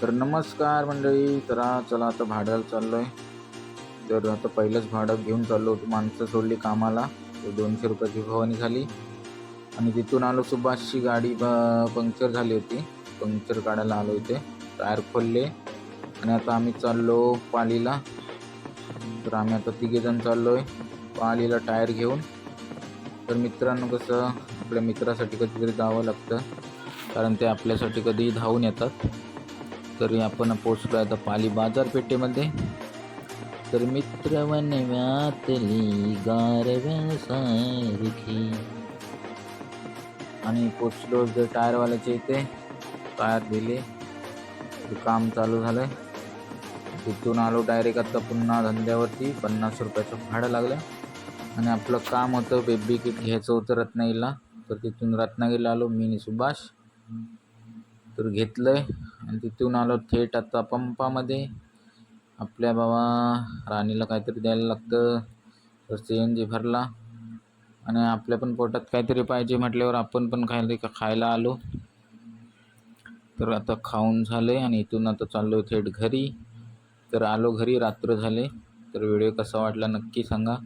तर नमस्कार मंडळी. तर चला आता भाड्याला चाललो आहे. तर आता पहिलंच भाडं घेऊन चाललो होतो. माणसं सोडली कामाला. तर 200 रुपयाची फवारणी झाली आणि तिथून आलो. सुभाषची गाडी पंक्चर झाली होती. पंक्चर काढायला आलो इथे. टायर खोलले आणि आता आम्ही चाललो पालीला. तर आम्ही आता तिघेजण चाललो आहे पालीला टायर घेऊन. तर मित्रांनो, कसं आपल्या मित्रासाठी कधीतरी जावं लागतं, कारण ते आपल्यासाठी कधीही धावून येतात. तरी आपण पोचलो आता पाली बाजारपेठेमध्ये. तर मित्र वनव्यातली गारव्यासारखी, आणि पोचलो जे टायरवाल्याच्या इथे. टायर दिले, काम चालू झालं. तिथून आलो डायरेक्ट आता पुन्हा धंद्यावरती. 50 रुपयाचं भाडं लागलं आणि आपलं काम होतं बेबी किट घ्यायचं होतं रत्नागिरीला. तर तिथून रत्नागिरीला आलो मी आणि सुभाष. तर घेतलं आहे आणि तिथून आलो थेट आता पंपामध्ये. आपल्या बाबा राणीला काहीतरी द्यायला लागतं, तर CNG भरला आणि आपल्या पण पोटात काहीतरी पाहिजे म्हटल्यावर आपण पण खायला आलो. तर आता खाऊन झालं आहे आणि इथून आता चाललो आहे थेट घरी. तर आलो घरी, रात्र झाले. तर व्हिडिओ कसा वाटला नक्की सांगा.